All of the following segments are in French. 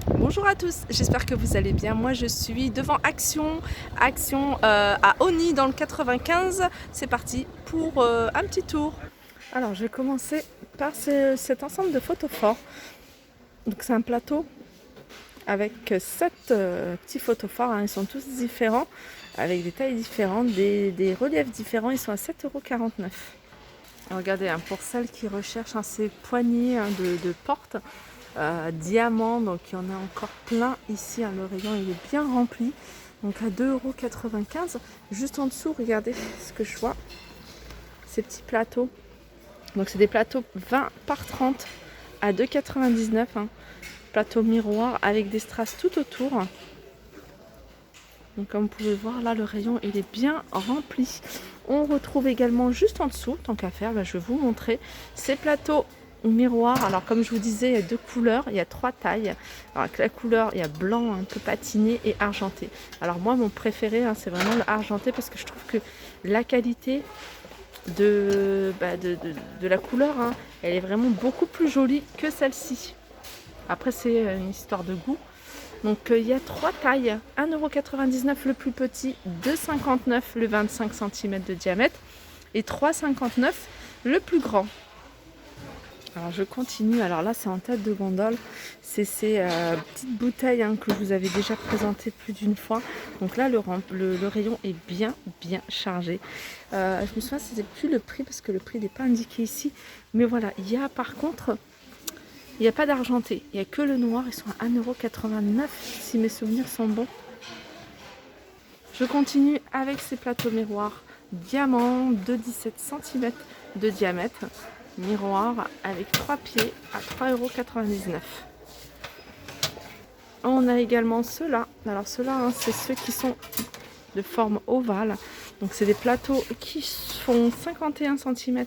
Bonjour à tous, j'espère que vous allez bien. Moi je suis devant Action à Osny dans le 95. C'est parti pour un petit tour. Alors je vais commencer par cet ensemble de photophores. Donc c'est un plateau avec 7 petits photophores, hein. Ils sont tous différents, avec des tailles différentes, des reliefs différents. Ils sont à 7,49 €. Regardez, hein, pour celles qui recherchent ces poignées de porte diamant, donc il y en a encore plein ici, hein, le rayon il est bien rempli, donc à 2,95 €. Juste en dessous, regardez ce que je vois, ces petits plateaux, donc c'est des plateaux 20 par 30 à 2,99 €, hein. Plateau miroir avec des strass tout autour. Donc comme vous pouvez voir là, le rayon il est bien rempli. On retrouve également juste en dessous, tant qu'à faire, je vais vous montrer ces plateaux miroirs. Alors comme je vous disais, il y a 2 couleurs, il y a 3 tailles. Alors avec la couleur, il y a blanc un peu patiné et argenté. Alors moi mon préféré, hein, c'est vraiment le argenté, parce que je trouve que la qualité de la couleur, hein, elle est vraiment beaucoup plus jolie que celle-ci. Après c'est une histoire de goût. Donc il y a 3 tailles, 1,99 € le plus petit, 2,59 € le 25 cm de diamètre et 3,59 € le plus grand. Alors je continue, alors là c'est en tête de gondole, c'est ces petites bouteilles, hein, que je vous avais déjà présentées plus d'une fois. Donc là le rayon est bien chargé. Je me souviens, c'était plus le prix parce que le prix n'est pas indiqué ici, mais voilà, il y a par contre, il n'y a pas d'argenté, il n'y a que le noir, ils sont à 1,89 € si mes souvenirs sont bons. Je continue avec ces plateaux miroirs diamant de 17 cm de diamètre, miroir avec 3 pieds à 3,99 €. On a également ceux-là, alors ceux-là, hein, c'est ceux qui sont de forme ovale, donc c'est des plateaux qui font 51 cm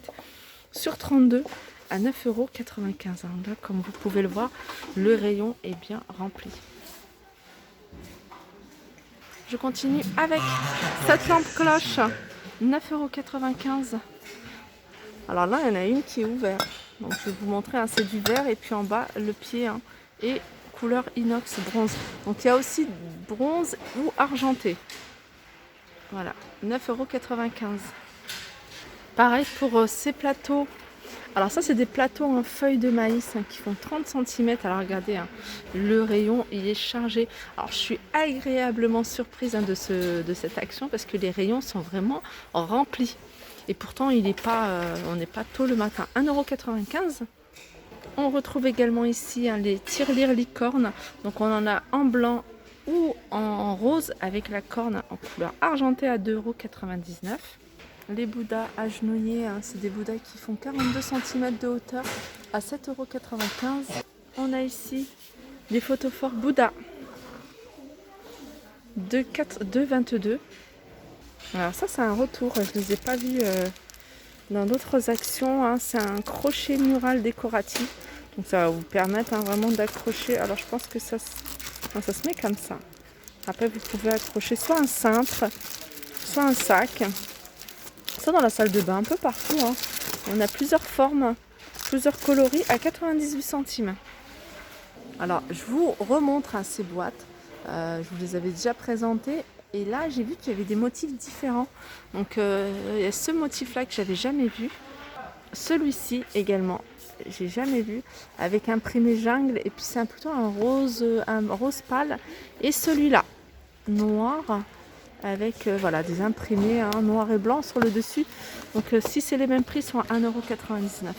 sur 32 à 9,95 €. Là, comme vous pouvez le voir, le rayon est bien rempli. Je continue avec cette lampe cloche, 9,95 €. Alors là, il y en a une qui est ouverte. Donc je vais vous montrer, hein, c'est du vert, et puis en bas, le pied, hein, est couleur inox bronze. Donc il y a aussi bronze ou argenté. Voilà, 9,95 €. Pareil pour ces plateaux. Alors ça, c'est des plateaux en feuilles de maïs, hein, qui font 30 cm. Alors regardez, hein, le rayon il est chargé. Alors je suis agréablement surprise, hein, de cette action, parce que les rayons sont vraiment remplis. Et pourtant il n'est pas, on n'est pas tôt le matin. 1,95 €. On retrouve également ici, hein, les tirelires licorne. Donc on en a en blanc ou en rose avec la corne en couleur argentée à 2,99 €. Les bouddhas agenouillés, hein, c'est des bouddhas qui font 42 cm de hauteur à 7,95 €. On a ici des photophores Bouddha de 22. Alors ça, c'est un retour, je ne les ai pas vus dans d'autres actions, hein. C'est un crochet mural décoratif, donc ça va vous permettre, hein, vraiment d'accrocher. Alors je pense que ça se met comme ça. Après vous pouvez accrocher soit un cintre, soit un sac, ça dans la salle de bain, un peu partout, hein. On a plusieurs formes, plusieurs coloris à 98 centimes. Alors je vous remontre, hein, ces boîtes, je vous les avais déjà présentées. Et là, j'ai vu qu'il y avait des motifs différents. Donc, il y a ce motif-là que j'avais jamais vu. Celui-ci également, j'ai jamais vu. Avec imprimé jungle. Et puis, c'est plutôt un rose pâle. Et celui-là, noir, avec voilà, des imprimés, hein, noir et blanc sur le dessus. Donc, si c'est les mêmes prix, ils sont à 1,99 €.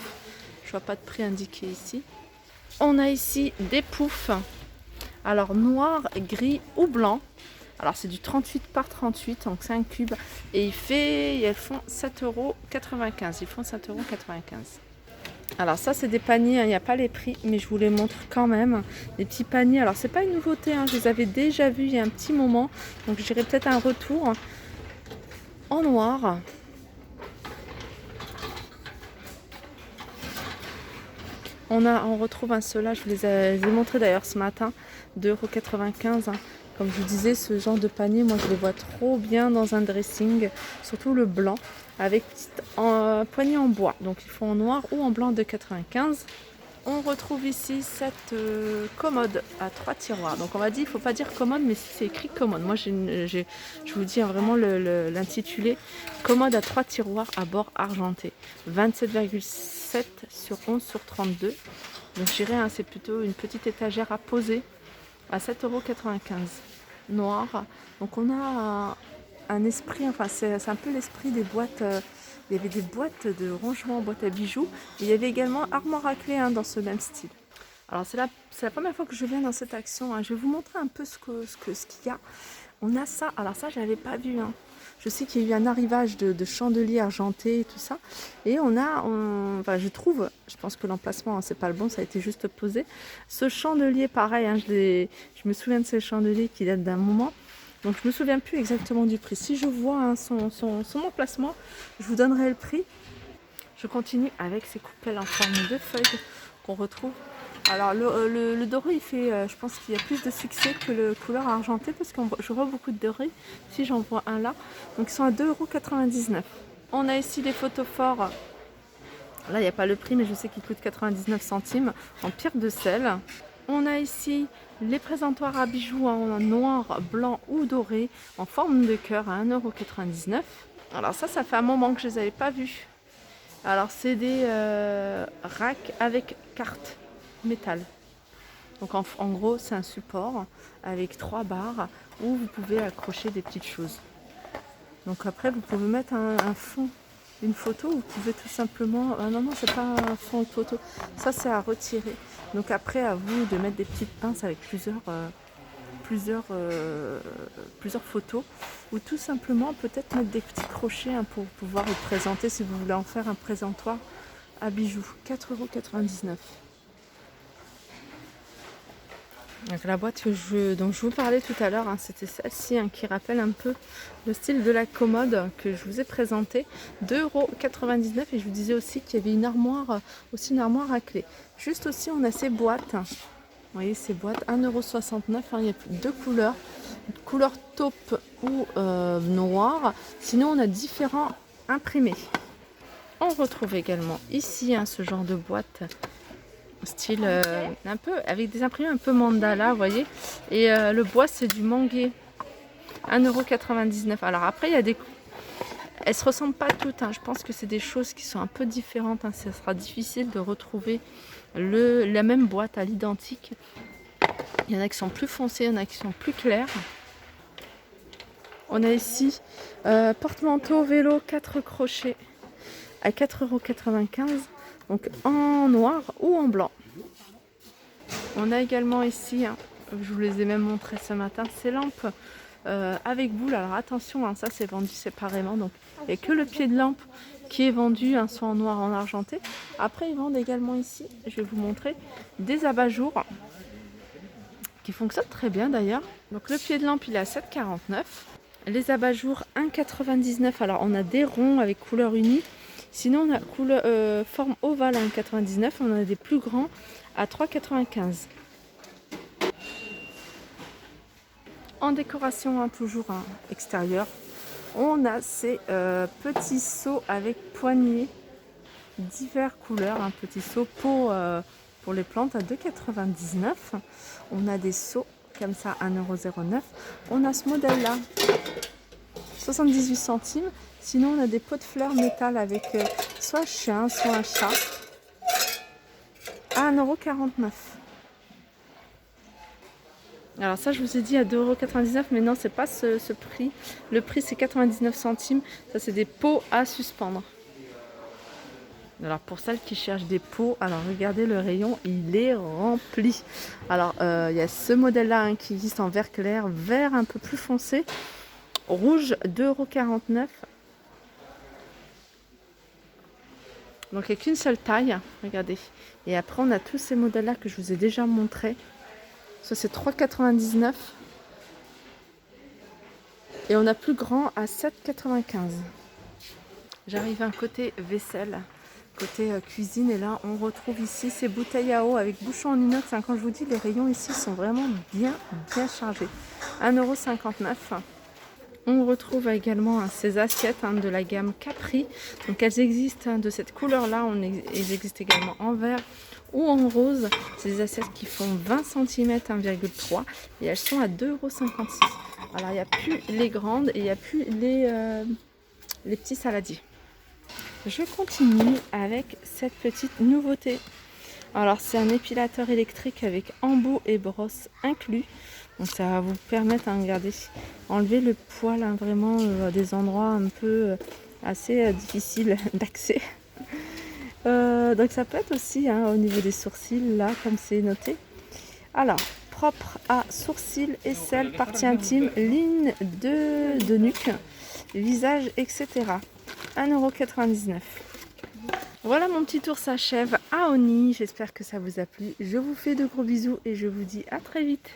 Je vois pas de prix indiqué ici. On a ici des poufs. Alors, noir, gris ou blanc. Alors c'est du 38 par 38, donc c'est un cube. Et elles font 7,95 €. Ils font 7,95 €. Alors ça, c'est des paniers, hein, il n'y a pas les prix, mais je vous les montre quand même. Des petits paniers, alors c'est pas une nouveauté, hein, je les avais déjà vus il y a un petit moment. Donc j'irai peut-être un retour en noir. On retrouve ceux-là, je vous les ai montrés d'ailleurs ce matin, 2,95 €. Comme je vous disais, ce genre de panier, moi je les vois trop bien dans un dressing, surtout le blanc, avec petite poignée en bois. Donc ils font en noir ou en blanc, 2,95 €. On retrouve ici cette commode à 3 tiroirs. Donc on va dire, il ne faut pas dire commode, mais c'est écrit commode. Moi, je vous dis vraiment l'intitulé. Commode à 3 tiroirs à bord argenté. 27,7 sur 11 sur 32. Donc je dirais, hein, c'est plutôt une petite étagère à poser à 7,95 €. Noir. Donc on a un esprit, enfin c'est un peu l'esprit des boîtes. Il y avait des boîtes de rangement, boîtes à bijoux. Et il y avait également armoire à clé, hein, dans ce même style. Alors c'est la première fois que je viens dans cette action, hein. Je vais vous montrer un peu ce qu'il y a. On a ça. Alors ça, je n'avais pas vu, hein. Je sais qu'il y a eu un arrivage de chandeliers argentés et tout ça. Et enfin, je trouve, je pense que l'emplacement, hein, c'est pas le bon, ça a été juste posé. Ce chandelier, pareil, hein, je me souviens de ce chandelier qui date d'un moment. Donc je ne me souviens plus exactement du prix. Si je vois, hein, son emplacement, je vous donnerai le prix. Je continue avec ces coupelles en forme de feuilles qu'on retrouve. Alors le doré, il fait, je pense qu'il y a plus de succès que le couleur argenté parce que je vois beaucoup de doré. Si j'en vois un là, donc ils sont à 2,99 €. On a ici les photophores. Là, il n'y a pas le prix, mais je sais qu'ils coûtent 99 centimes en pierre de sel. On a ici les présentoirs à bijoux en noir, blanc ou doré en forme de cœur à 1,99 €. Alors ça fait un moment que je ne les avais pas vus. Alors c'est des racks avec carte métal. Donc en gros c'est un support avec 3 barres où vous pouvez accrocher des petites choses. Donc après vous pouvez mettre un fond, une photo, vous pouvez tout simplement... Ah non, c'est pas un fond de photo, ça c'est à retirer. Donc après à vous de mettre des petites pinces avec plusieurs photos, ou tout simplement peut-être mettre des petits crochets, hein, pour pouvoir vous présenter si vous voulez en faire un présentoir à bijoux. 4,99 €. Donc la boîte dont je vous parlais tout à l'heure, hein, c'était celle-ci, hein, qui rappelle un peu le style de la commode que je vous ai présenté. 2,99 €. Et je vous disais aussi qu'il y avait une armoire à clé. Juste aussi on a ces boîtes. Vous voyez ces boîtes, 1,69 €, hein, il y a deux couleurs, couleur taupe ou noir. Sinon on a différents imprimés. On retrouve également ici, hein, ce genre de boîte style un peu avec des imprimés un peu mandala, vous voyez. Et le bois c'est du manguier, 1,99 €. Alors après il y a elles se ressemblent pas toutes, hein. Je pense que c'est des choses qui sont un peu différentes, hein. Ça sera difficile de retrouver la même boîte à l'identique. Il y en a qui sont plus foncés, il y en a qui sont plus clairs. On a ici porte-manteau vélo 4 crochets à 4,95 €, donc en noir ou en blanc. On a également ici, hein, je vous les ai même montré ce matin, ces lampes avec boule. Alors attention, hein, ça c'est vendu séparément, donc il n'y a que le pied de lampe qui est vendu, hein, soit en noir, en argenté. Après ils vendent également ici, je vais vous montrer, des abat-jours qui fonctionnent très bien d'ailleurs. Donc le pied de lampe il est à 7,49 €. Les abat-jours 1,99 €. Alors on a des ronds avec couleur unie. Sinon on a forme ovale à 1,99 €. On a des plus grands à 3,95 €. En décoration, hein, toujours, hein, extérieure, on a ces petits seaux avec poignées diverses couleurs, un petit seau pour les plantes à 2,99 €. On a des seaux comme ça à 1,09 €. On a ce modèle là, 78 centimes. Sinon on a des pots de fleurs métal avec soit un chien, soit un chat à 1,49 €. Alors ça je vous ai dit à 2,99 €, mais non c'est pas ce prix. Le prix c'est 99 centimes. Ça c'est des pots à suspendre. Alors pour celles qui cherchent des pots, alors regardez le rayon, il est rempli. Alors il y a ce modèle là, hein, qui existe en vert clair, vert un peu plus foncé, rouge 2,49 €. Donc il n'y a qu'une seule taille, regardez. Et après on a tous ces modèles là que je vous ai déjà montré. Ça c'est 3,99 €. Et on a plus grand à 7,95 €. J'arrive à un côté vaisselle, côté cuisine, et là on retrouve ici ces bouteilles à eau avec bouchon en inox, hein. Quand je vous dis, les rayons ici sont vraiment bien chargés. 1,59 €. On retrouve également, hein, ces assiettes, hein, de la gamme Capri. Donc elles existent, hein, de cette couleur là. Elles existent également en vert ou en rose. C'est des assiettes qui font 20 cm 1,3 et elles sont à 2,56 €. Alors il n'y a plus les grandes et il n'y a plus les petits saladiers. Je continue avec cette petite nouveauté. Alors c'est un épilateur électrique avec embout et brosse inclus. Donc ça va vous permettre, regardez, enlever le poil vraiment à des endroits un peu assez difficiles d'accès. Donc ça peut être aussi au niveau des sourcils, là, comme c'est noté. Alors, propre à sourcils, aisselles, partie intime, ligne de nuque, visage, etc. 1,99 €. Voilà, mon petit tour s'achève à Oni. J'espère que ça vous a plu. Je vous fais de gros bisous et je vous dis à très vite.